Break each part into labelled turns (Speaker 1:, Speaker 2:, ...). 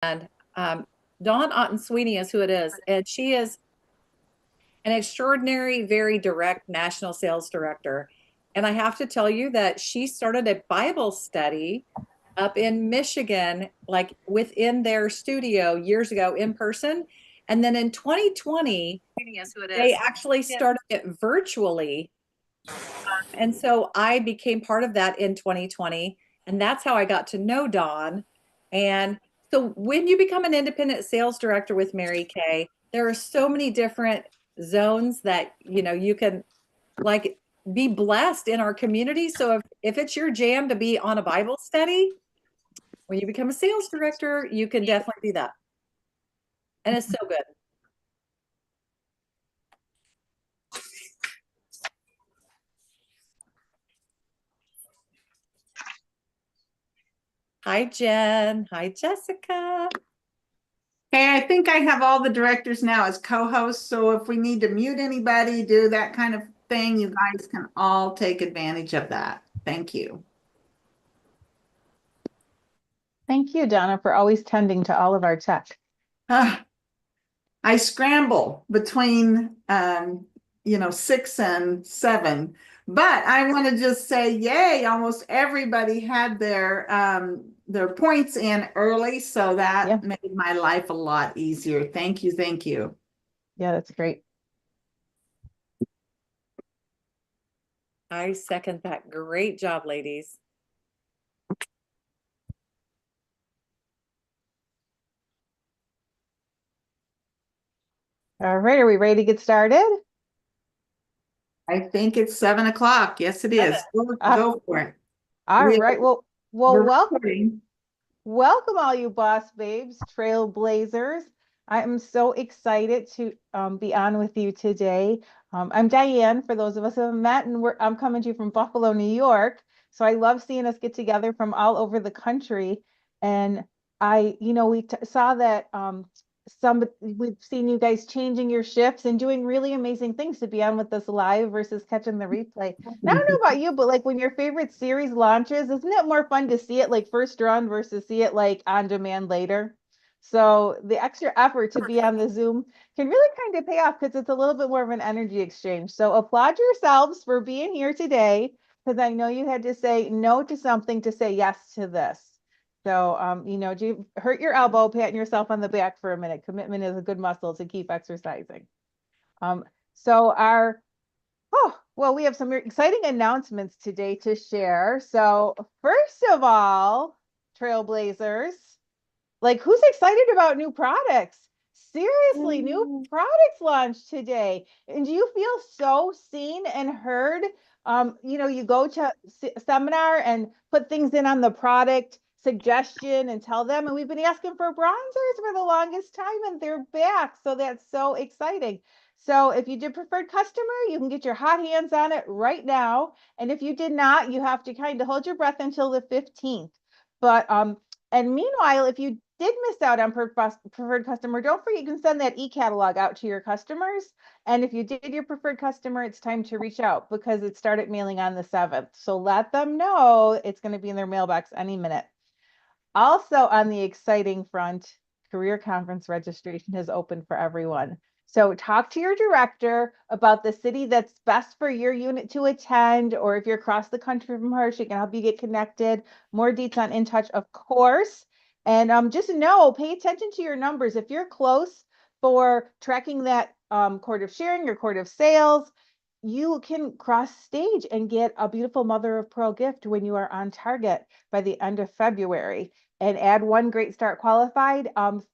Speaker 1: And Dawn Otten-Sweeney is who it is. And she is an extraordinary, very direct national sales director. And I have to tell you that she started a Bible study up in Michigan, like within their studio years ago in person. And then in 2020, they actually started it virtually. And so I became part of that in 2020. And that's how I got to know Dawn. And so when you become an independent sales director with Mary Kay, there are so many different zones that you can like be blessed in our community. So if it's your jam to be on a Bible study, when you become a sales director, you can definitely do that. And it's so good. Hi, Jen. Hi, Jessica.
Speaker 2: Hey, I think I have all the directors now as co-hosts, so if we need to mute anybody, do that kind of thing, you guys can all take advantage of that. Thank you.
Speaker 3: Thank you, Donna, for always tending to all of our tech.
Speaker 2: I scramble between 6 and 7, but I want to just say, yay, almost everybody had their points in early, so that made my life a lot easier. Thank you, thank you.
Speaker 3: Yeah, that's great.
Speaker 1: I second that. Great job, ladies.
Speaker 3: All right, are we ready to get started?
Speaker 2: I think it's 7 o'clock. Yes, it is. Go for it.
Speaker 3: All right. Well,
Speaker 2: welcome
Speaker 3: all you boss babes, trailblazers. I am so excited to be on with you today. I'm Diane, for those of us who haven't met, and I'm coming to you from Buffalo, New York. So I love seeing us get together from all over the country. And we saw that we've seen you guys changing your shifts and doing really amazing things to be on with us live versus catching the replay. Now, I don't know about you, but like when your favorite series launches, isn't it more fun to see it like first run versus see it like on demand later? So the extra effort to be on the Zoom can really kind of pay off because it's a little bit more of an energy exchange. So applaud yourselves for being here today, because I know you had to say no to something to say yes to this. So, do you hurt your elbow, patting yourself on the back for a minute. Commitment is a good muscle to keep exercising. So we have some exciting announcements today to share. So first of all, Trailblazers, like who's excited about new products? Seriously, new products launched today. And do you feel so seen and heard? You go to seminar and put things in on the product suggestion and tell them, and we've been asking for bronzers for the longest time and they're back. So that's so exciting. So if you did preferred customer, you can get your hot hands on it right now. And if you did not, you have to kind of hold your breath until the 15th. But and meanwhile, if you did miss out on preferred customer, don't forget you can send that e-catalog out to your customers. And if you did your preferred customer, it's time to reach out because it started mailing on the 7th. So let them know it's going to be in their mailbox any minute. Also on the exciting front, career conference registration has opened for everyone. So talk to your director about the city that's best for your unit to attend, or if you're across the country from her, she can help you get connected. More deets on In Touch, of course. And just pay attention to your numbers. If you're close for tracking that court of sharing, your court of sales, you can cross stage and get a beautiful mother of pearl gift when you are on target by the end of February. And add one Great Start qualified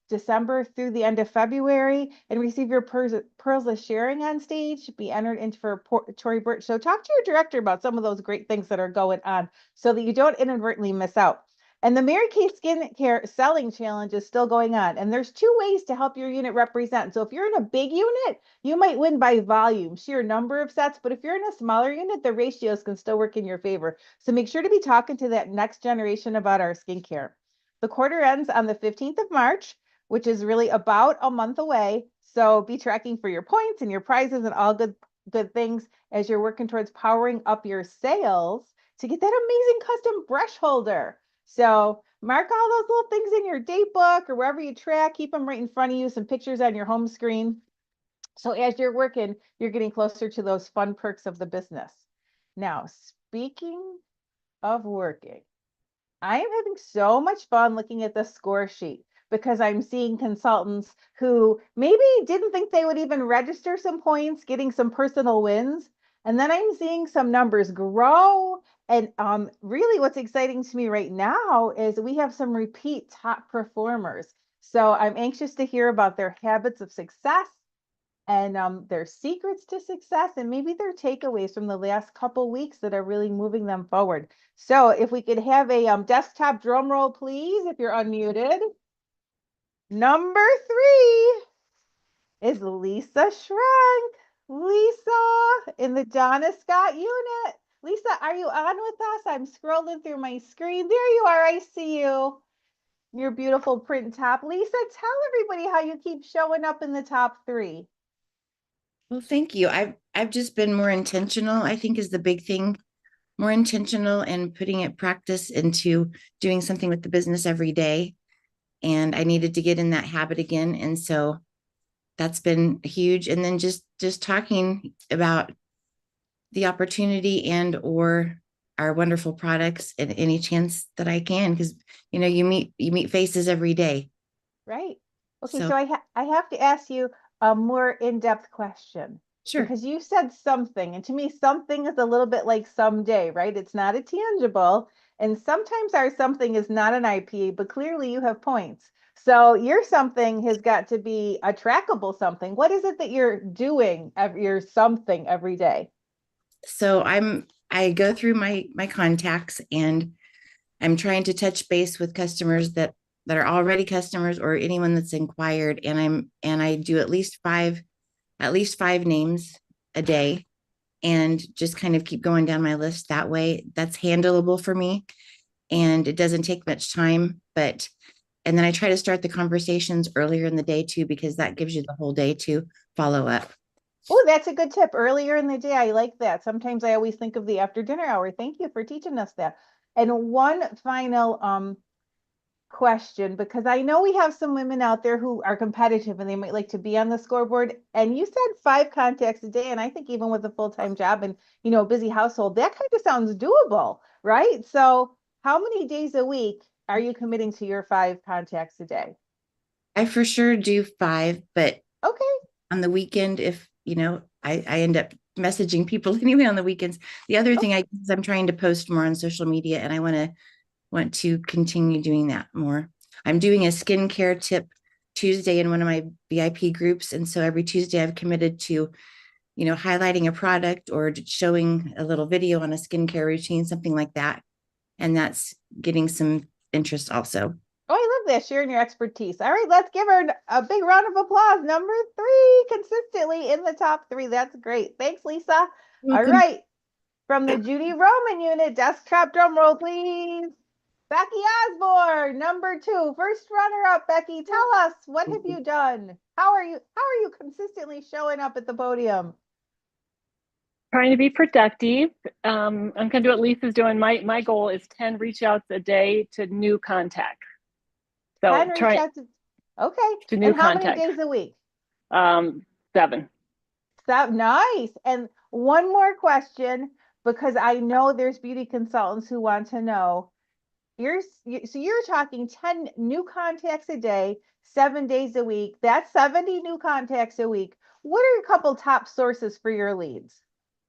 Speaker 3: December through the end of February and receive your pearls of sharing on stage, be entered into for Tory Burch. So talk to your director about some of those great things that are going on so that you don't inadvertently miss out. And the Mary Kay Skincare Selling Challenge is still going on. And there's 2 ways to help your unit represent. So if you're in a big unit, you might win by volume, sheer number of sets. But if you're in a smaller unit, the ratios can still work in your favor. So make sure to be talking to that next generation about our skincare. The quarter ends on the 15th of March, which is really about a month away. So be tracking for your points and your prizes and all good things as you're working towards powering up your sales to get that amazing custom brush holder. So Mark all those little things in your date book or wherever you track, keep them right in front of you, some pictures on your home screen. So as you're working, you're getting closer to those fun perks of the business. Now, speaking of working, I am having so much fun looking at the score sheet because I'm seeing consultants who maybe didn't think they would even register some points, getting some personal wins. And then I'm seeing some numbers grow. And really what's exciting to me right now is we have some repeat top performers. So I'm anxious to hear about their habits of success and their secrets to success and maybe their takeaways from the last couple weeks that are really moving them forward. So if we could have a desktop drum roll, please, if you're unmuted. Number 3 is Lisa Schrank. Lisa in the Donna Scott unit. Lisa, are you on with us? I'm scrolling through my screen. There you are. I see you. Your beautiful print top. Lisa, tell everybody how you keep showing up in the top 3.
Speaker 4: Well, thank you. I've just been more intentional, I think is the big thing. More intentional and putting it practice into doing something with the business every day. And I needed to get in that habit again. And so that's been huge. And then just talking about the opportunity and or our wonderful products at any chance that I can, because you meet faces every day.
Speaker 3: Right. Okay,
Speaker 4: So
Speaker 3: so I have to ask you a more in-depth question.
Speaker 4: sure.
Speaker 3: Because you said something, and to me, something is a little bit like someday, right? It's not a tangible. And sometimes our something is not an IP, but clearly you have points. So your something has got to be a trackable something. What is it that you're doing your something every day?
Speaker 4: So I go through my contacts and I'm trying to touch base with customers that are already customers or anyone that's inquired. And I do at least five names a day and just kind of keep going down my list that way. That's handleable for me and it doesn't take much time, and then I try to start the conversations earlier in the day too, because that gives you the whole day to follow up.
Speaker 3: Oh, that's a good tip. Earlier in the day, I like that. Sometimes I always think of the after dinner hour. Thank you for teaching us that. And one final question, because I know we have some women out there who are competitive and they might like to be on the scoreboard. And you said 5 contacts a day, and I think even with a full-time job and a busy household, that kind of sounds doable, right? So how many days a week are you committing to your 5 contacts a day?
Speaker 4: I for sure do 5, but
Speaker 3: Okay.
Speaker 4: on the weekend, if I end up messaging people anyway on the weekends. The other thing I'm trying to post more on social media, and I want to continue doing that more. I'm doing a skincare tip Tuesday in one of my VIP groups, and so every Tuesday I've committed to highlighting a product or showing a little video on a skincare routine, something like that, and that's getting some interest also.
Speaker 3: Oh, I love that, sharing your expertise. All right, let's give her a big round of applause. Number 3, consistently in the top 3. That's great. Thanks, Lisa. All right, from the Judy Roman unit, desktop drum roll, please. Becky Osborne, number 2, first runner up. Becky, tell us, what have you done? How are you consistently showing up at the podium?
Speaker 5: Trying to be productive. I'm going to do what Lisa's doing. My goal is 10 reach outs a day to new contacts. So try
Speaker 3: okay.
Speaker 5: To new
Speaker 3: and how
Speaker 5: contacts.
Speaker 3: many days a week?
Speaker 5: 7.
Speaker 3: Nice. And one more question, because I know there's beauty consultants who want to know. So you're talking 10 new contacts a day, 7 days a week. That's 70 new contacts a week. What are a couple top sources for your leads?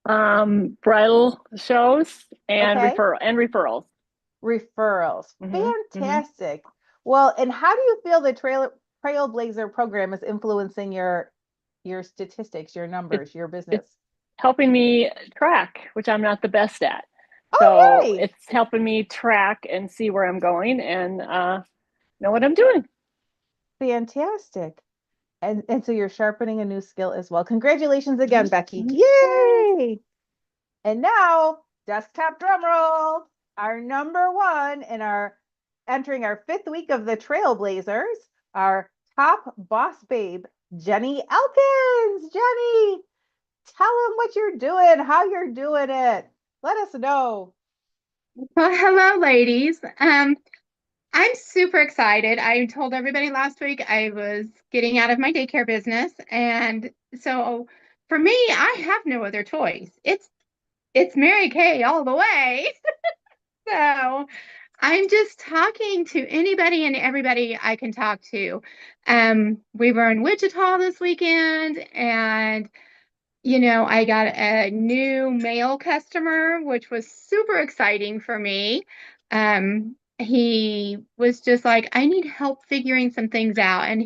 Speaker 5: Bridal shows and
Speaker 3: Okay.
Speaker 5: referrals.
Speaker 3: Referrals. Fantastic. Well, and how do you feel the Trailblazer program is influencing your statistics, your numbers, your business?
Speaker 5: It's helping me track, which I'm not the best at.
Speaker 3: Oh,
Speaker 5: so
Speaker 3: right.
Speaker 5: It's helping me track and see where I'm going and know what I'm doing.
Speaker 3: Fantastic. And so you're sharpening a new skill as well. Congratulations again, Becky. Yay! And now, desktop drum roll. Our number 1 and entering our 5th week of the Trailblazers, our top boss babe, Jenny Elkins. Jenny, tell them what you're doing, how you're doing it. Let us know.
Speaker 6: Well, hello, ladies. I'm super excited. I told everybody last week I was getting out of my daycare business. And so for me, I have no other choice. It's Mary Kay all the way. So I'm just talking to anybody and everybody I can talk to. We were in Wichita this weekend, and I got a new male customer, which was super exciting for me. He was just like, I need help figuring some things out. And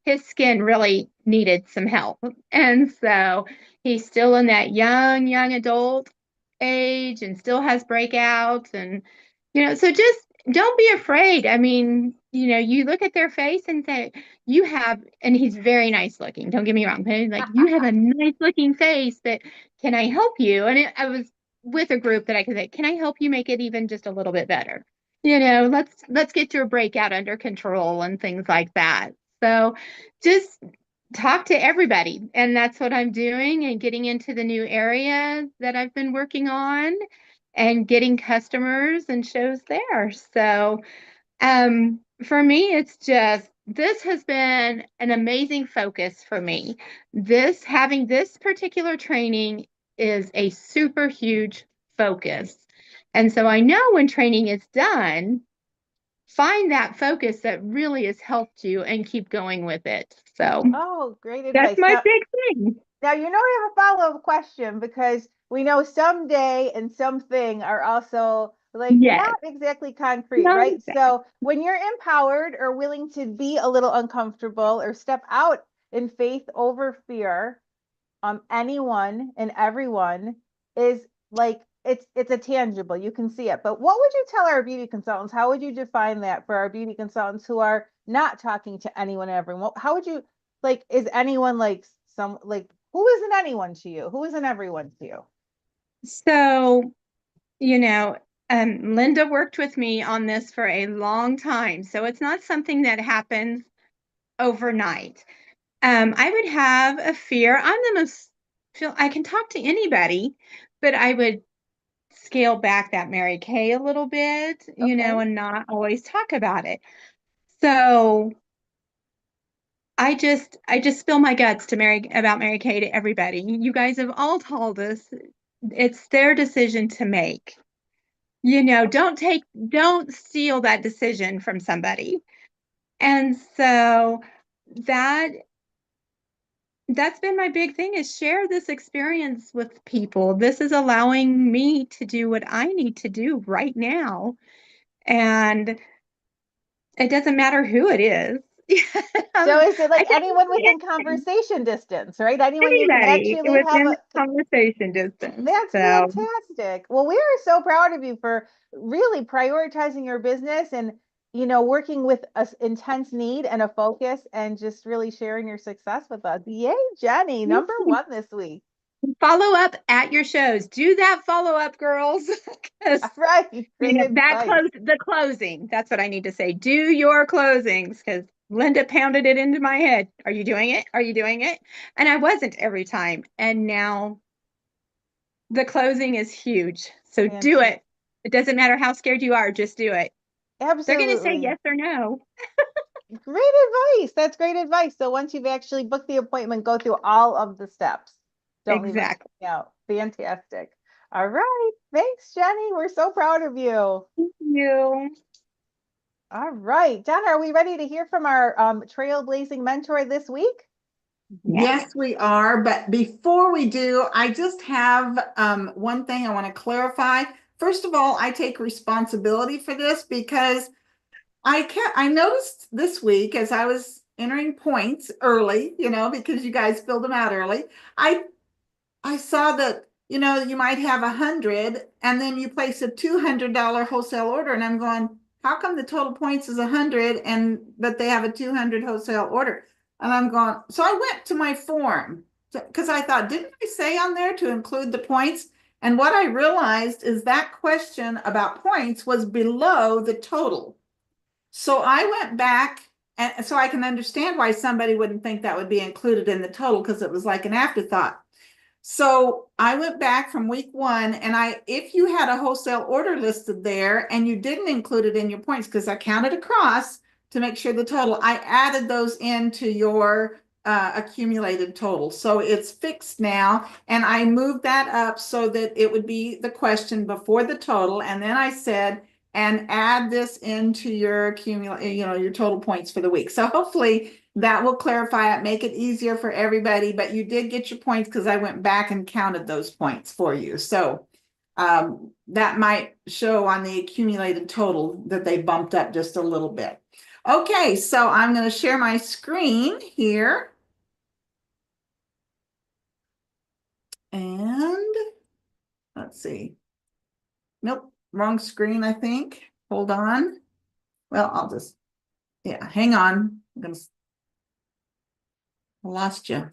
Speaker 6: his skin really needed some help. And so he's still in that young adult age and still has breakouts. And, so just don't be afraid. I mean, you look at their face and say, and he's very nice looking. Don't get me wrong. Like, you have a nice looking face, but can I help you? And I was with a group that I could say, can I help you make it even just a little bit better? Let's get your breakout under control and things like that. So just talk to everybody. And that's what I'm doing, and getting into the new area that I've been working on and getting customers and shows there. So for me, this has been an amazing focus for me. Having this particular training is a super huge focus. And so I know when training is done, find that focus that really has helped you and keep going with it. So
Speaker 3: Oh, great
Speaker 6: that's
Speaker 3: advice.
Speaker 6: my
Speaker 3: Now,
Speaker 6: big thing.
Speaker 3: now, we have a follow-up question, because we know someday and something are also like
Speaker 6: Yes.
Speaker 3: not exactly concrete,
Speaker 6: Not
Speaker 3: right?
Speaker 6: exactly.
Speaker 3: So when you're empowered or willing to be a little uncomfortable or step out in faith over fear, anyone and everyone is like, it's a tangible, you can see it. But what would you tell our beauty consultants? How would you define that for our beauty consultants who are not talking to anyone and everyone? How would you, like, is anyone like who isn't anyone to you? Who isn't everyone to you?
Speaker 6: So, Linda worked with me on this for a long time. So it's not something that happens overnight. I would have a fear. I can talk to anybody, but I would scale back that Mary Kay a little bit,
Speaker 3: Okay.
Speaker 6: and not always talk about it. So I just spill my guts about Mary Kay to everybody. You guys have all told us it's their decision to make. Don't steal that decision from somebody. And so that's been my big thing, is share this experience with people. This is allowing me to do what I need to do right now. And it doesn't matter who it is.
Speaker 3: So is it
Speaker 6: I
Speaker 3: like
Speaker 6: can
Speaker 3: anyone within
Speaker 6: anything,
Speaker 3: conversation distance, right? Anyone you can
Speaker 6: anybody
Speaker 3: actually have
Speaker 6: within conversation distance.
Speaker 3: That's
Speaker 6: So
Speaker 3: fantastic. Well, we are so proud of you for really prioritizing your business and, working with an intense need and a focus, and just really sharing your success with us. Yay, Jenny, number one this week.
Speaker 6: follow up at your shows. Do that follow up, girls.
Speaker 3: All right, great advice.
Speaker 6: The closing. That's what I need to say. Do your closings, because Linda pounded it into my head. Are you doing it? Are you doing it? And I wasn't every time. And now the closing is huge. So do it. It doesn't matter how scared you are. Just do it. They're going to say
Speaker 3: Absolutely.
Speaker 6: yes or no.
Speaker 3: Great advice. That's great advice. So once you've actually booked the appointment, go through all of the steps. Don't leave
Speaker 6: Exactly.
Speaker 3: it out. Fantastic. All right. Thanks, Jenny. We're so proud of you.
Speaker 6: Thank you.
Speaker 3: All right. Donna, are we ready to hear from our trailblazing mentor this week?
Speaker 2: Yes, we are. But before we do, I just have one thing I want to clarify. First of all, I take responsibility for this because I noticed this week as I was entering points early, because you guys filled them out early. I saw that, you might have 100 and then you place a $200 wholesale order, and I'm going, how come the total points is 100 but they have a 200 wholesale order? And I'm going, so I went to my form because I thought, didn't I say on there to include the points? And what I realized is that question about points was below the total. So I went back, and so I can understand why somebody wouldn't think that would be included in the total, because it was like an afterthought. So I went back from week 1 and if you had a wholesale order listed there and you didn't include it in your points, because I counted across to make sure the total, I added those into your accumulated total. So it's fixed now. And I moved that up so that it would be the question before the total. And then I said, and add this into your your total points for the week. So hopefully that will clarify it, make it easier for everybody, but you did get your points because I went back and counted those points for you. So that might show on the accumulated total that they bumped up just a little bit. Okay, so I'm going to share my screen here. And let's see. Nope, wrong screen, I think. Hold on. Well, I'll just, yeah, hang on. I lost you.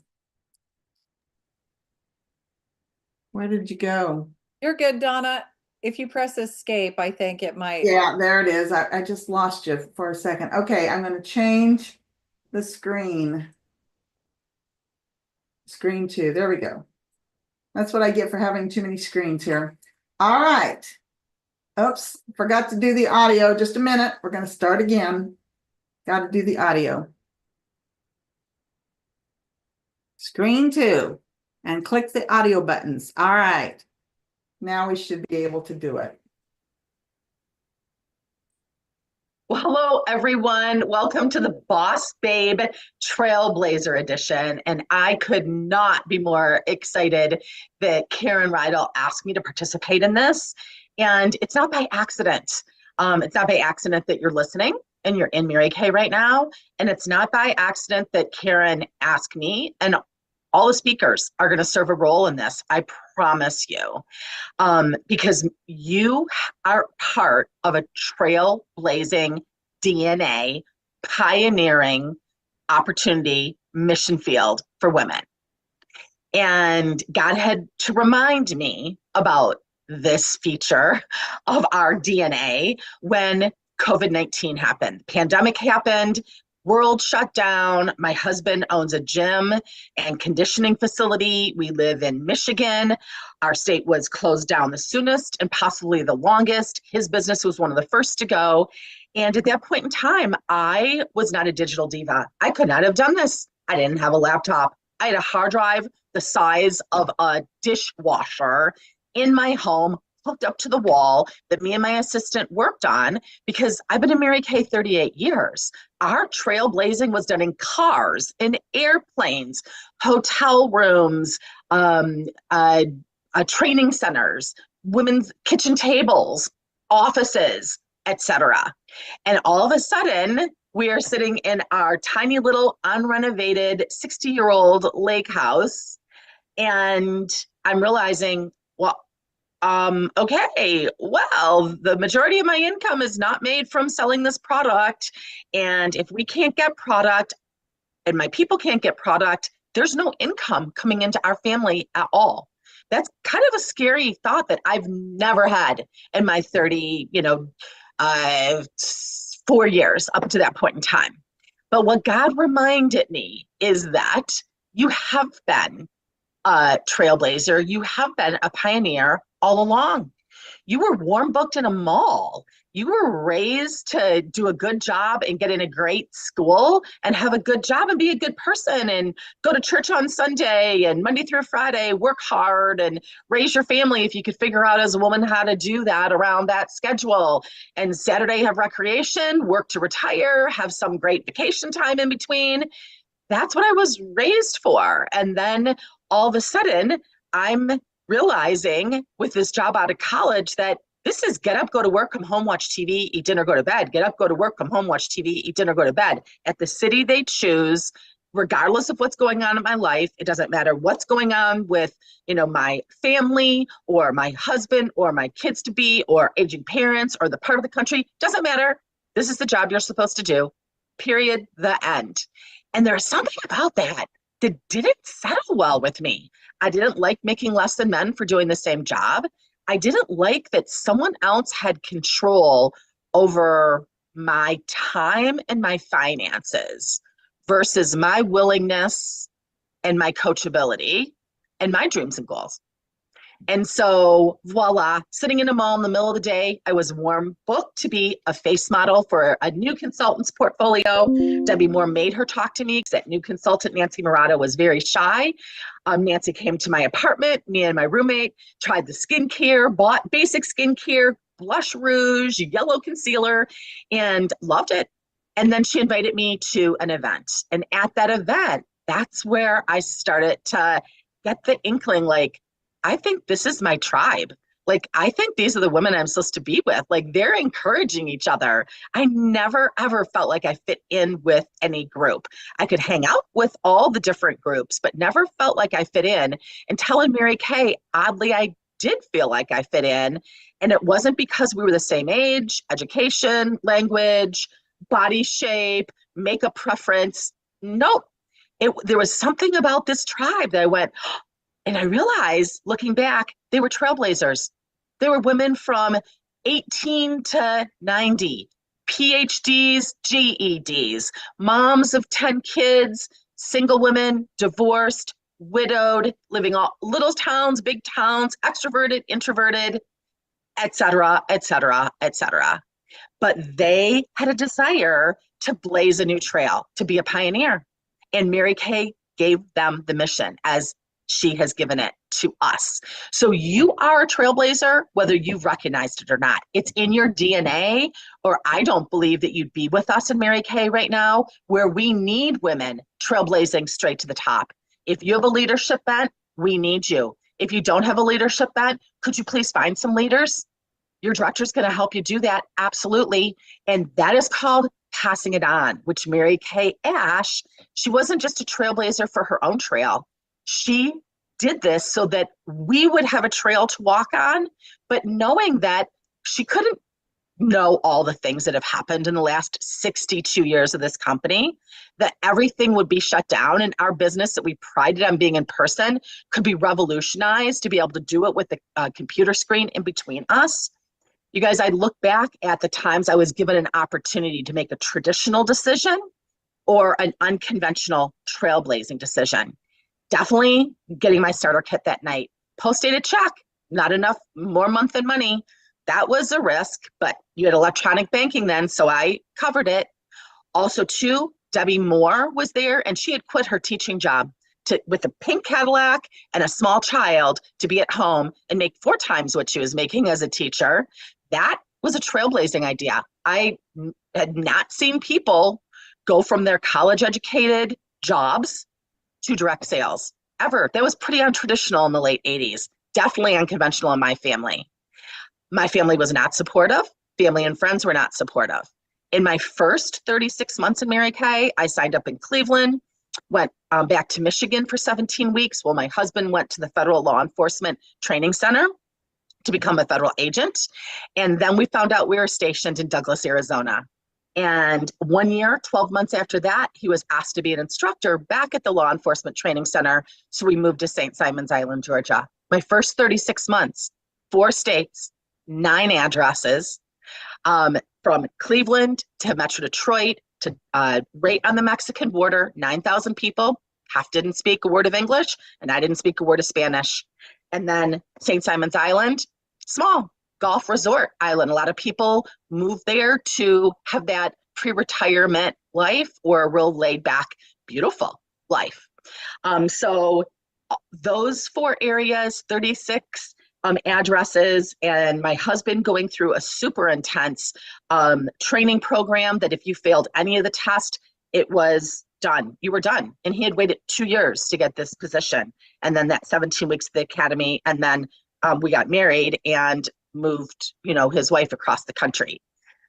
Speaker 2: Where did you go?
Speaker 1: You're good, Donna. If you press escape, I think it might.
Speaker 2: Yeah, there it is. I just lost you for a second. Okay, I'm going to change the screen. Screen 2. There we go. That's what I get for having too many screens here. All right. Oops, forgot to do the audio. Just a minute. We're going to start again. Got to do the audio. Screen 2. And click the audio buttons. All right. Now we should be able to do it.
Speaker 7: Well, hello, everyone. Welcome to the Boss Babe Trailblazer Edition. And I could not be more excited that Karen Rydell asked me to participate in this. And it's not by accident. It's not by accident that you're listening and you're in Mary Kay right now. And it's not by accident that Karen asked me, and all the speakers are going to serve a role in this. I promise you, because you are part of a trailblazing DNA, pioneering opportunity mission field for women. And God had to remind me about this feature of our DNA when COVID-19 happened. Pandemic happened. World shut down. My husband owns a gym and conditioning facility. We live in Michigan. Our state was closed down the soonest and possibly the longest. His business was one of the first to go. And at that point in time, I was not a digital diva. I could not have done this. I didn't have a laptop. I had a hard drive the size of a dishwasher in my home, hooked up to the wall, that me and my assistant worked on, because I've been in Mary Kay 38 years. Our trailblazing was done in cars, in airplanes, hotel rooms, training centers, women's kitchen tables, offices, etc. And all of a sudden, we are sitting in our tiny little unrenovated 60-year-old lake house, and I'm realizing, well, okay, well, the majority of my income is not made from selling this product. And if we can't get product and my people can't get product, there's no income coming into our family at all. That's kind of a scary thought that I've never had in my 4 years up to that point in time. But what God reminded me is that you have been a trailblazer, you have been a pioneer all along. You were warm booked in a mall. You were raised to do a good job and get in a great school and have a good job and be a good person and go to church on Sunday and Monday through Friday, work hard and raise your family if you could figure out as a woman how to do that around that schedule. And Saturday have recreation, work to retire, have some great vacation time in between. That's what I was raised for. And then all of a sudden, I'm realizing with this job out of college that this is get up, go to work, come home, watch TV, eat dinner, go to bed. Get up, go to work, come home, watch TV, eat dinner, go to bed. At the city they choose, regardless of what's going on in my life. It doesn't matter what's going on with, my family or my husband or my kids to be or aging parents or the part of the country. Doesn't matter. This is the job you're supposed to do. Period. The end. And there's something about that didn't settle well with me. I didn't like making less than men for doing the same job. I didn't like that someone else had control over my time and my finances versus my willingness and my coachability and my dreams and goals. And so voila, sitting in a mall in the middle of the day, I was warm booked to be a face model for a new consultant's portfolio. Debbie Moore made her talk to me because that new consultant, Nancy Murata, was very shy. Nancy came to my apartment, me and my roommate tried the skincare, bought basic skincare, blush rouge, yellow concealer, and loved it. And then she invited me to an event. And at that event, that's where I started to get the inkling, like, I think this is my tribe. Like, I think these are the women I'm supposed to be with. Like, they're encouraging each other. I never, ever felt like I fit in with any group. I could hang out with all the different groups, but never felt like I fit in until in Mary Kay, oddly, I did feel like I fit in. And it wasn't because we were the same age, education, language, body shape, makeup preference. Nope. There was something about this tribe that I went, and I realized, looking back, they were trailblazers. They were women from 18 to 90, PhDs, GEDs, moms of 10 kids, single women, divorced, widowed, living all little towns, big towns, extroverted, introverted, et cetera, et cetera, et cetera. But they had a desire to blaze a new trail, to be a pioneer. And Mary Kay gave them the mission as she has given it to us. So you are a trailblazer, whether you've recognized it or not. It's in your DNA, or I don't believe that you'd be with us in Mary Kay right now, where we need women trailblazing straight to the top. If you have a leadership bent, we need you. If you don't have a leadership bent, could you please find some leaders? Your director's going to help you do that. Absolutely. And that is called passing it on, which Mary Kay Ash, she wasn't just a trailblazer for her own trail. She did this so that we would have a trail to walk on, but knowing that she couldn't know all the things that have happened in the last 62 years of this company, that everything would be shut down and our business that we prided on being in person could be revolutionized to be able to do it with the computer screen in between us. You guys, I look back at the times I was given an opportunity to make a traditional decision or an unconventional trailblazing decision. Definitely getting my starter kit that night. Posted a check, not enough, more month than money. That was a risk, but you had electronic banking then, so I covered it. Also, too, Debbie Moore was there, and she had quit her teaching job with a pink Cadillac and a small child to be at home and make 4 times what she was making as a teacher. That was a trailblazing idea. I had not seen people go from their college-educated jobs to direct sales ever. That was pretty untraditional in the late 80s, definitely unconventional in my family. My family was not supportive. Family and friends were not supportive. In my first 36 months in Mary Kay, I signed up in Cleveland, went back to Michigan for 17 weeks while my husband went to the Federal Law Enforcement Training Center to become a federal agent. And then we found out we were stationed in Douglas, Arizona. And 1 year, 12 months after that, he was asked to be an instructor back at the Law Enforcement Training Center. So we moved to St. Simons Island, Georgia. My first 36 months, 4 states, 9 addresses, from Cleveland to Metro Detroit to right on the Mexican border, 9,000 people. Half didn't speak a word of English, and I didn't speak a word of Spanish. And then St. Simons Island, small golf resort island. A lot of people move there to have that pre-retirement life or a real laid back, beautiful life. So those 4 areas, 36 addresses, and my husband going through a super intense training program that if you failed any of the test, it was done. You were done. And he had waited 2 years to get this position. And then that 17 weeks at the academy. And then we got married and moved, his wife across the country.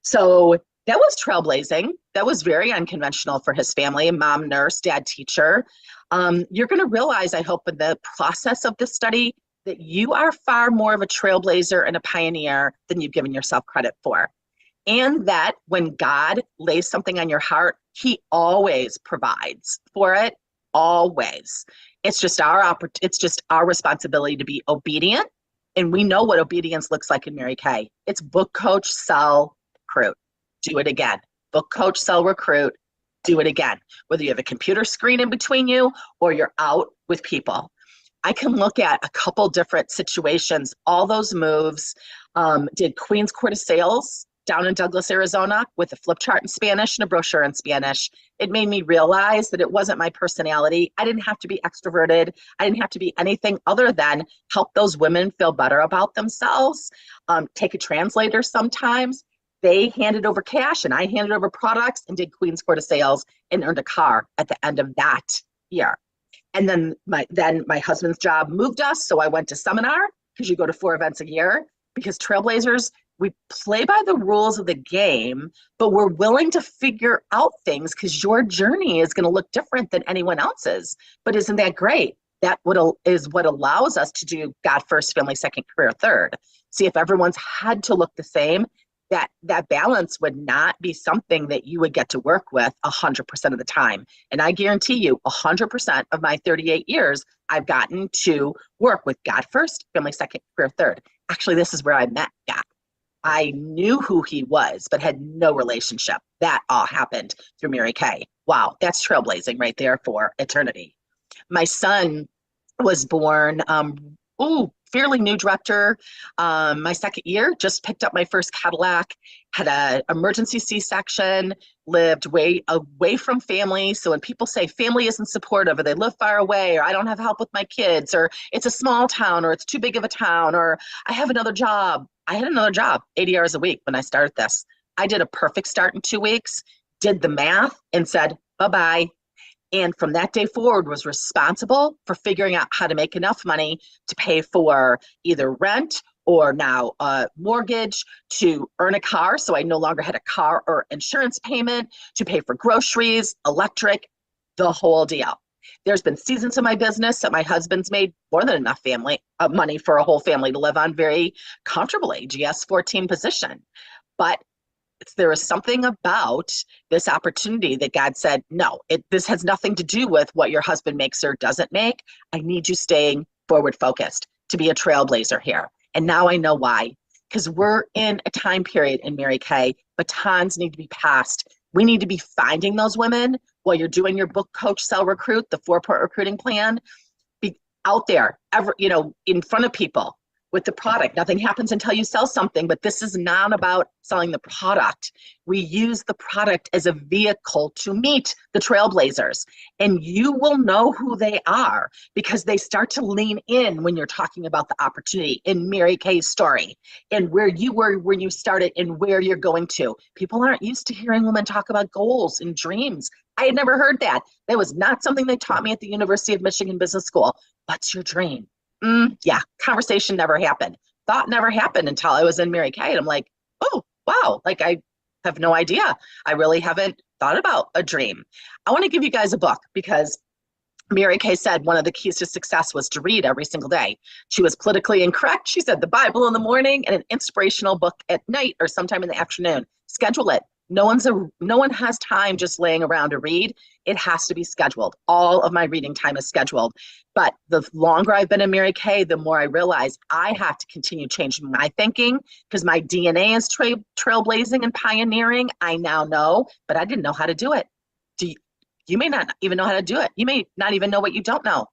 Speaker 7: So that was trailblazing. That was very unconventional for his family. Mom nurse, dad teacher. You're going to realize, I hope, in the process of this study, that you are far more of a trailblazer and a pioneer than you've given yourself credit for. And that when God lays something on your heart, he always provides for it, always. It's just our responsibility to be obedient. And we know what obedience looks like in Mary Kay. It's book, coach, sell, recruit. Do it again. Book, coach, sell, recruit. Do it again. Whether you have a computer screen in between you or you're out with people. I can look at a couple different situations, all those moves. Did Queen's Court of Sales down in Douglas, Arizona, with a flip chart in Spanish and a brochure in Spanish. It made me realize that it wasn't my personality. I didn't have to be extroverted. I didn't have to be anything other than help those women feel better about themselves. Take a translator sometimes. They handed over cash and I handed over products and did Queen's Court of Sales and earned a car at the end of that year. And then my husband's job moved us. So I went to seminar, because you go to 4 events a year, because Trailblazers, we play by the rules of the game, but we're willing to figure out things because your journey is going to look different than anyone else's. But isn't that great? That is what allows us to do God first, family second, career third. See, if everyone's had to look the same, that balance would not be something that you would get to work with 100% of the time. And I guarantee you 100% of my 38 years, I've gotten to work with God first, family second, career third. Actually, this is where I met God. I knew who he was, but had no relationship. That all happened through Mary Kay. Wow, that's trailblazing right there for eternity. My son was born, fairly new director. My second year, just picked up my first Cadillac, had an emergency C-section, lived way away from family. So when people say family isn't supportive, or they live far away, or I don't have help with my kids, or it's a small town, or it's too big of a town, or I have another job. I had another job, 80 hours a week when I started this. I did a perfect start in 2 weeks, did the math and said, bye-bye. And from that day forward was responsible for figuring out how to make enough money to pay for either rent or now a mortgage, to earn a car. So I no longer had a car or insurance payment, to pay for groceries, electric, the whole deal. There's been seasons of my business that my husband's made more than enough money for a whole family to live on very comfortably, GS 14 position. But there is something about this opportunity that God said, no, this has nothing to do with what your husband makes or doesn't make. I need you staying forward focused to be a trailblazer here. And now I know why, because we're in a time period in Mary Kay, batons need to be passed. We need to be finding those women while you're doing your book, coach, sell, recruit, the 4-part recruiting plan. Be out there, in front of people with the product. Nothing happens until you sell something, but this is not about selling the product. We use the product as a vehicle to meet the trailblazers, and you will know who they are because they start to lean in when you're talking about the opportunity in Mary Kay's story and where you were when you started and where you're going to. People aren't used to hearing women talk about goals and dreams. I had never heard that. That was not something they taught me at the University of Michigan Business School. What's your dream? Yeah, conversation never happened. Thought never happened until I was in Mary Kay. And I'm like, oh, wow, like I have no idea. I really haven't thought about a dream. I want to give you guys a book because Mary Kay said one of the keys to success was to read every single day. She was politically incorrect. She said the Bible in the morning and an inspirational book at night or sometime in the afternoon. Schedule it. No one has time just laying around to read. It has to be scheduled. All of my reading time is scheduled. But the longer I've been in Mary Kay, the more I realize I have to continue changing my thinking because my DNA is trailblazing and pioneering. I now know, but I didn't know how to do it. You may not even know how to do it. You may not even know what you don't know.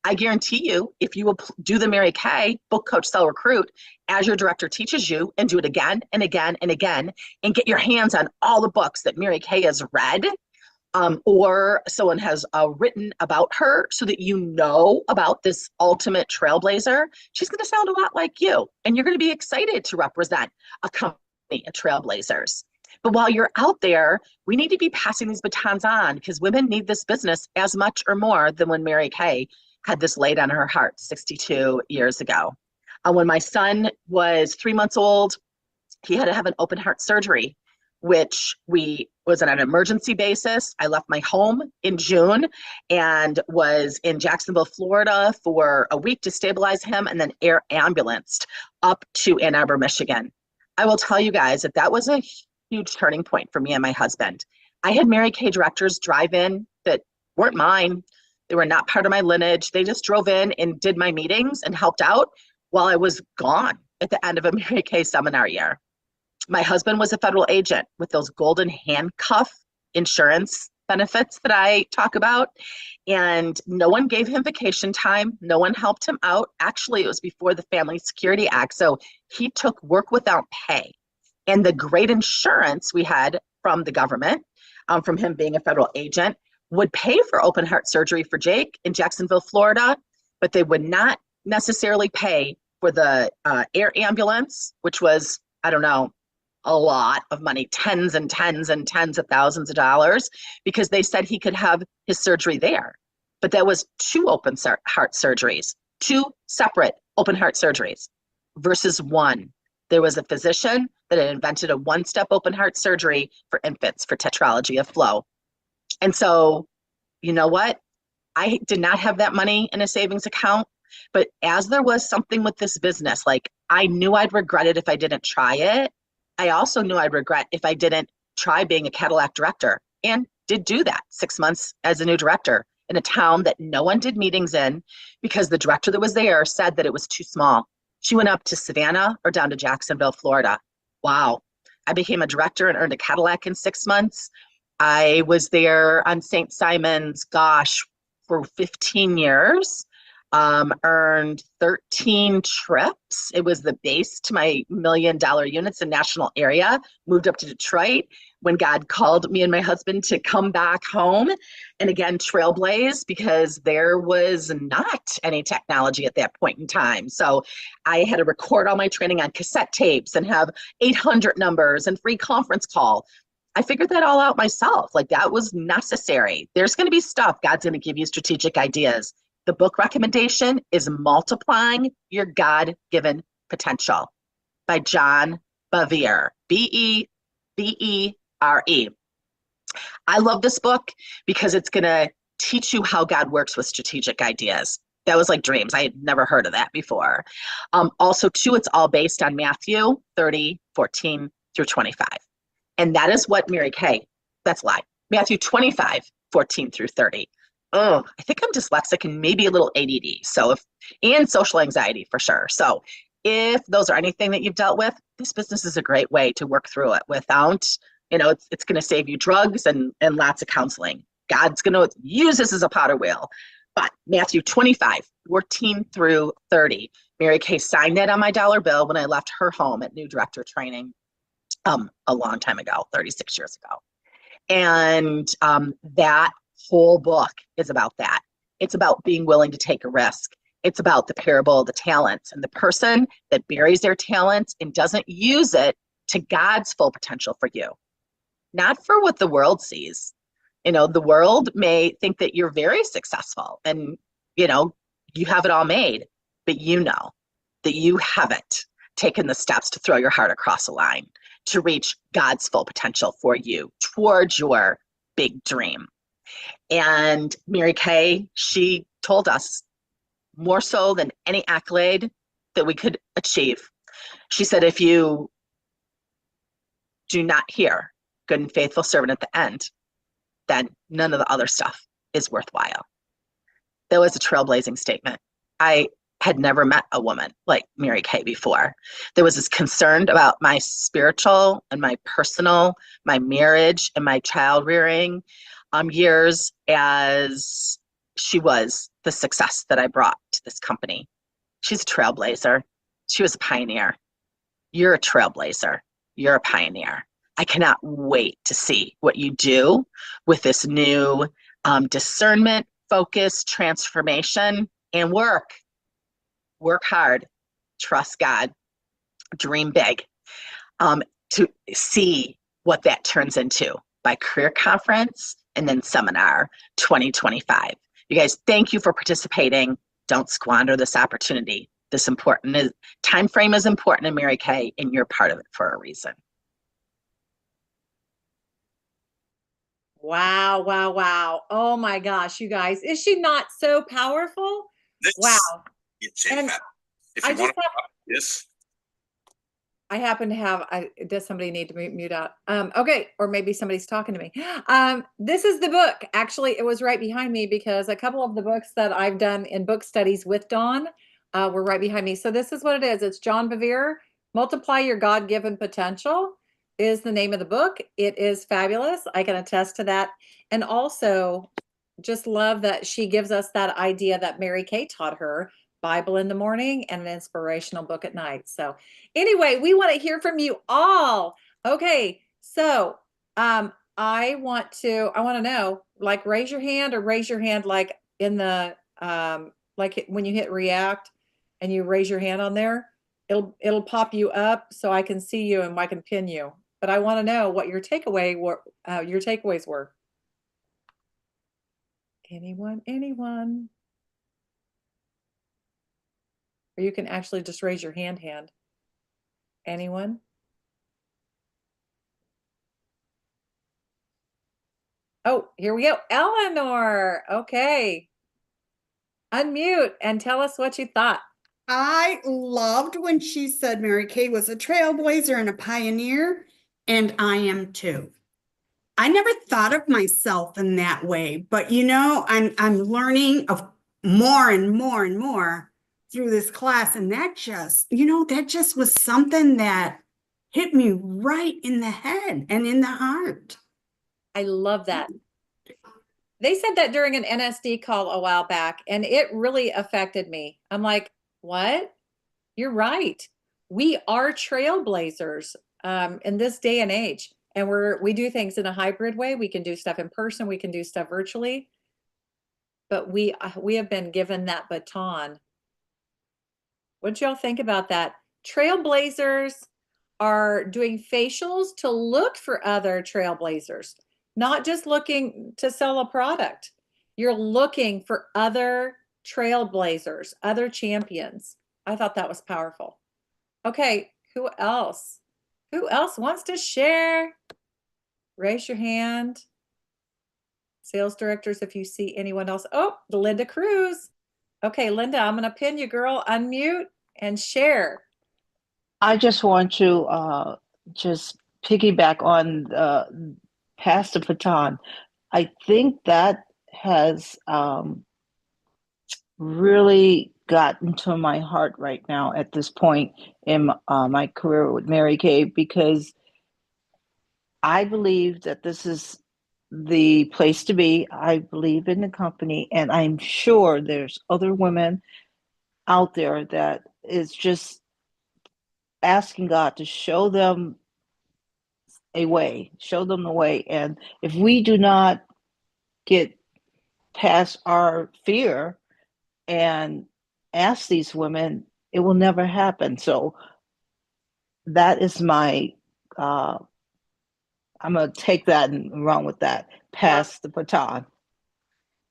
Speaker 7: I guarantee you, if you will do the Mary Kay book, coach, sell, recruit, as your director teaches you, and do it again and again and again, and get your hands on all the books that Mary Kay has read, or someone has written about her so that you know about this ultimate trailblazer, she's going to sound a lot like you. And you're going to be excited to represent a company of trailblazers. But while you're out there, we need to be passing these batons on because women need this business as much or more than when Mary Kay had this laid on her heart 62 years ago. When my son was 3 months old, he had to have an open heart surgery, which was on an emergency basis. I left my home in June and was in Jacksonville, Florida for a week to stabilize him and then air ambulanced up to Ann Arbor, Michigan. I will tell you guys that was a huge turning point for me and my husband. I had Mary Kay directors drive in that weren't mine. They were not part of my lineage. They just drove in and did my meetings and helped out while I was gone at the end of a Mary Kay seminar year. My husband was a federal agent with those golden handcuff insurance benefits that I talk about. And no one gave him vacation time. No one helped him out. Actually, it was before the Family Security Act. So he took work without pay. And the great insurance we had from the government, from him being a federal agent, would pay for open heart surgery for Jake in Jacksonville, Florida, but they would not necessarily pay for the air ambulance, which was, I don't know, a lot of money, tens and tens and tens of thousands of dollars, because they said he could have his surgery there. But that was two open heart surgeries, two separate open heart surgeries versus one. There was a physician that had invented a one-step open heart surgery for infants for tetralogy of flow. And so, you know what? I did not have that money in a savings account, but as there was something with this business, like I knew I'd regret it if I didn't try it. I also knew I'd regret if I didn't try being a Cadillac director, and did do that 6 months as a new director in a town that no one did meetings in because the director that was there said that it was too small. She went up to Savannah or down to Jacksonville, Florida. Wow. I became a director and earned a Cadillac in 6 months. I was there on St. Simon's, gosh, for 15 years. Earned 13 trips. It was the base to my $1 million units in national area. Moved up to Detroit when God called me and my husband to come back home and again trailblaze, because there was not any technology at that point in time. So I had to record all my training on cassette tapes and have 800 numbers and free conference call. I figured that all out myself. Like, that was necessary. There's going to be stuff God's going to give you strategic ideas. The book recommendation is Multiplying Your God-Given Potential by John Bevere, Bevere. I love this book because it's going to teach you how God works with strategic ideas. That was like dreams. I had never heard of that before. Also, too, it's all based on Matthew 30:14 through 25. And that is what Mary Kay, that's a lie. Matthew 25:14 through 30. Oh, I think I'm dyslexic and maybe a little ADD. And social anxiety for sure. So if those are anything that you've dealt with, this business is a great way to work through it without, it's going to save you drugs and lots of counseling. God's going to use this as a potter wheel. But Matthew 25:14 through 30, Mary Kay signed that on my dollar bill when I left her home at new director training a long time ago, 36 years ago. And that whole book is about that. It's about being willing to take a risk. It's about the parable of the talents and the person that buries their talents and doesn't use it to God's full potential for you. Not for what the world sees. The world may think that you're very successful and, you have it all made, but you know that you haven't taken the steps to throw your heart across a line to reach God's full potential for you towards your big dream. And Mary Kay, she told us more so than any accolade that we could achieve. She said, if you do not hear good and faithful servant at the end, then none of the other stuff is worthwhile. That was a trailblazing statement. I had never met a woman like Mary Kay before. There was this concern about my spiritual and my personal, my marriage and my child rearing years, as she was the success that I brought to this company. She's a trailblazer. She was a pioneer. You're a trailblazer. You're a pioneer. I cannot wait to see what you do with this new discernment, focus, transformation, and work. Work hard, trust God, dream big, to see what that turns into by career conference and then seminar 2025. You guys, thank you for participating. Don't squander this opportunity. This time frame is important in Mary Kay, and you're part of it for a reason.
Speaker 1: Wow, wow, wow. Oh my gosh, you guys. Is she not so powerful? Wow. And
Speaker 8: if
Speaker 1: I
Speaker 8: you want
Speaker 1: just
Speaker 8: to, yes.
Speaker 1: I happen to have, does somebody need to mute out? Okay, or maybe somebody's talking to me. This is the book. Actually, it was right behind me because a couple of the books that I've done in book studies with Dawn were right behind me. So this is what it is. It's John Bevere, Multiply Your God-Given Potential. is the name of the book. It is fabulous. I can attest to that. And also just love that she gives us that idea that Mary Kay taught her, Bible in the morning and an inspirational book at night. So anyway, we want to hear from you all. Okay. So, I want to know, like, raise your hand like in the, like when you hit react and you raise your hand on there, it'll pop you up so I can see you and I can pin you. But I want to know what your takeaways were. Anyone? Or you can actually just raise your hand. Anyone? Oh, here we go. Eleanor. Okay. Unmute and tell us what you thought.
Speaker 8: I loved when she said Mary Kay was a trailblazer and a pioneer, and I am too. I never thought of myself in that way, but I'm learning of more and more and more through this class, and that just was something that hit me right in the head and in the heart.
Speaker 1: I love that. They said that during an NSD call a while back, and it really affected me. I'm like, what? You're right. We are trailblazers in this day and age. And we do things in a hybrid way. We can do stuff in person. We can do stuff virtually. But we have been given that baton. What did y'all think about that? Trailblazers are doing facials to look for other trailblazers, not just looking to sell a product. You're looking for other trailblazers, other champions. I thought that was powerful. Okay, who else? Who else wants to share? Raise your hand. Sales directors, if you see anyone else. Oh, Linda Cruz. Okay, Linda, I'm going to pin you, girl. Unmute and share.
Speaker 9: I just want to just piggyback on pass the baton. I think that has really gotten to my heart right now at this point in my career with Mary Kay, because I believe that this is the place to be. I believe in the company, and I'm sure there's other women out there that is just asking God to show them the way. And if we do not get past our fear and ask these women, it will never happen. So that is my, I'm going to take that and run with that, pass the baton.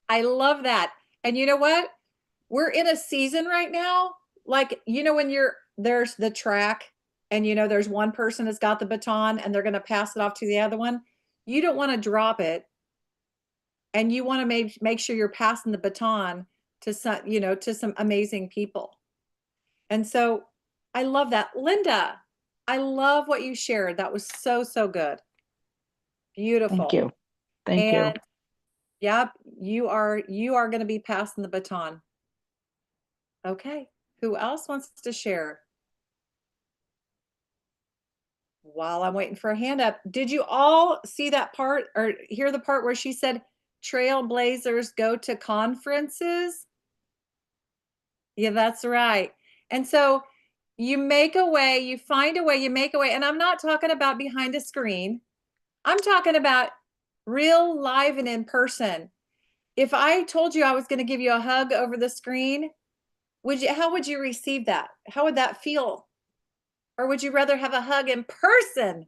Speaker 1: I love that. And you know what? We're in a season right now, like, when there's the track and, there's one person that's got the baton and they're going to pass it off to the other one. You don't want to drop it. And you want to make sure you're passing the baton to some amazing people. And so I love that. Linda, I love what you shared. That was so, so good. Beautiful.
Speaker 9: Thank you. Thank you.
Speaker 1: Yep, you are going to be passing the baton. Okay, who else wants to share? While I'm waiting for a hand up, did you all see that part or hear the part where she said trailblazers go to conferences? Yeah, that's right. And so you make a way, you find a way, you make a way. And I'm not talking about behind a screen. I'm talking about real, live, and in person. If I told you I was going to give you a hug over the screen, how would you receive that? How would that feel? Or would you rather have a hug in person?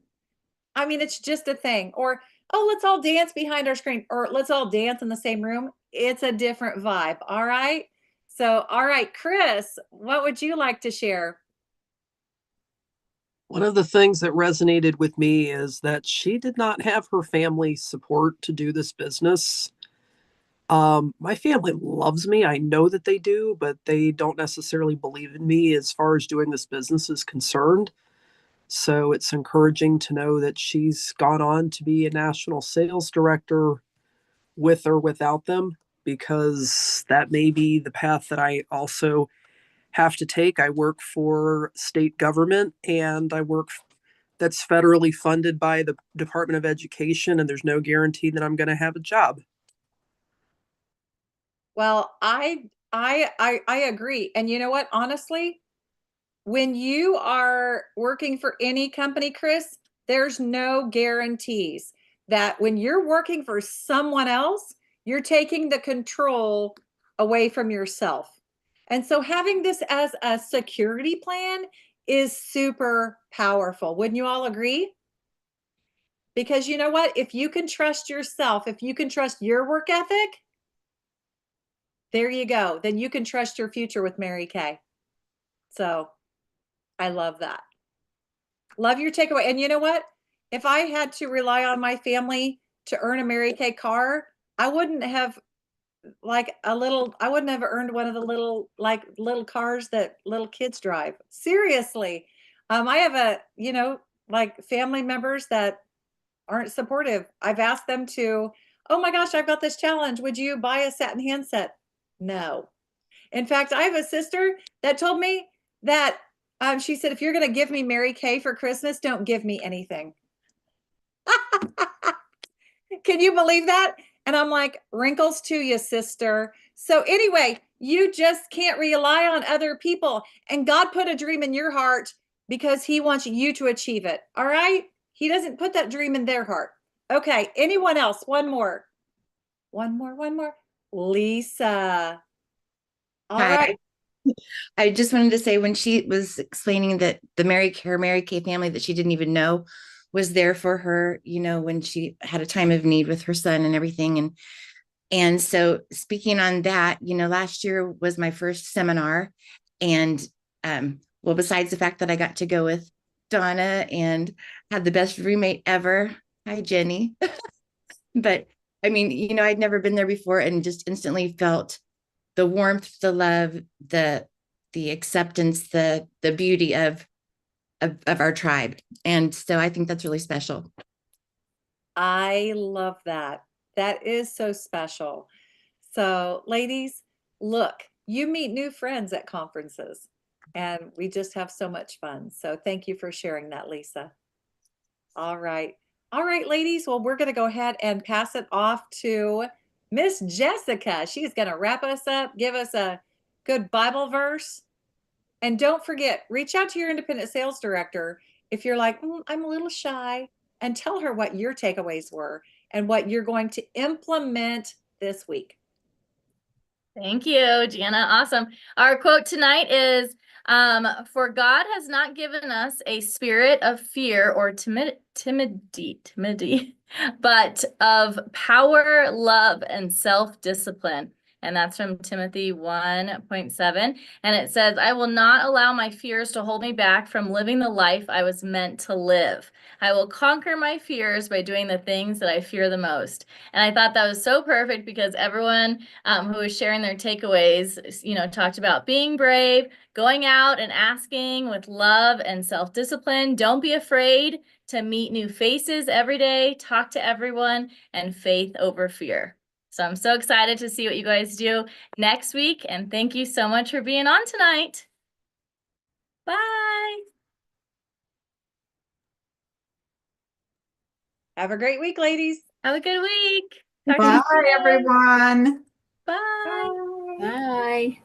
Speaker 1: I mean, it's just a thing. Or, oh, let's all dance behind our screen, or let's all dance in the same room. It's a different vibe. All right. So, all right, Chris, what would you like to share?
Speaker 10: One of the things that resonated with me is that she did not have her family support to do this business. My family loves me. I know that they do, but they don't necessarily believe in me as far as doing this business is concerned. So it's encouraging to know that she's gone on to be a national sales director with or without them, because that may be the path that I also have to take. I work for state government and I work that's federally funded by the Department of Education, and there's no guarantee that I'm going to have a job.
Speaker 1: Well, I agree. And you know what? Honestly, when you are working for any company, Chris, there's no guarantees that when you're working for someone else, you're taking the control away from yourself. And so having this as a security plan is super powerful. Wouldn't you all agree? Because you know what? If you can trust yourself, if you can trust your work ethic, there you go. Then you can trust your future with Mary Kay. So I love that. Love your takeaway. And you know what? If I had to rely on my family to earn a Mary Kay car, I wouldn't have I wouldn't have earned one of the little cars that little kids drive. Seriously. I have family members that aren't supportive. I've asked them to, oh my gosh, I've got this challenge. Would you buy a satin handset? No. In fact, I have a sister that told me that she said, if you're going to give me Mary Kay for Christmas, don't give me anything. Can you believe that? And I'm like, wrinkles to you, sister. So anyway, you just can't rely on other people. And God put a dream in your heart because he wants you to achieve it. All right? He doesn't put that dream in their heart. Okay. Anyone else? One more. Lisa. All
Speaker 4: Hi.
Speaker 1: right.
Speaker 4: I just wanted to say when she was explaining that her Mary Kay family that she didn't even know was there for her, when she had a time of need with her son and everything. And so speaking on that, last year was my first seminar. And well, besides the fact that I got to go with Donna and had the best roommate ever. Hi, Jenny. But I mean, I'd never been there before and just instantly felt the warmth, the love, the acceptance, the beauty of our tribe. And so I think that's really special.
Speaker 1: I love that. That is so special. So, ladies, look, you meet new friends at conferences, and we just have so much fun. So, thank you for sharing that, Lisa. All right. All right, ladies. Well, we're going to go ahead and pass it off to Miss Jessica. She's going to wrap us up, give us a good Bible verse. And don't forget, reach out to your independent sales director if you're like, I'm a little shy, and tell her what your takeaways were and what you're going to implement this week.
Speaker 11: Thank you, Gianna. Awesome. Our quote tonight is, for God has not given us a spirit of fear or timidity, but of power, love, and self-discipline. And that's from Timothy 1:7. And it says, I will not allow my fears to hold me back from living the life I was meant to live. I will conquer my fears by doing the things that I fear the most. And I thought that was so perfect because everyone who was sharing their takeaways, talked about being brave, going out and asking with love and self-discipline. Don't be afraid to meet new faces every day, talk to everyone, and faith over fear. So I'm so excited to see what you guys do next week. And thank you so much for being on tonight. Bye.
Speaker 1: Have a great week, ladies.
Speaker 11: Have a good week.
Speaker 2: Bye, everyone.
Speaker 11: Bye.
Speaker 6: Bye.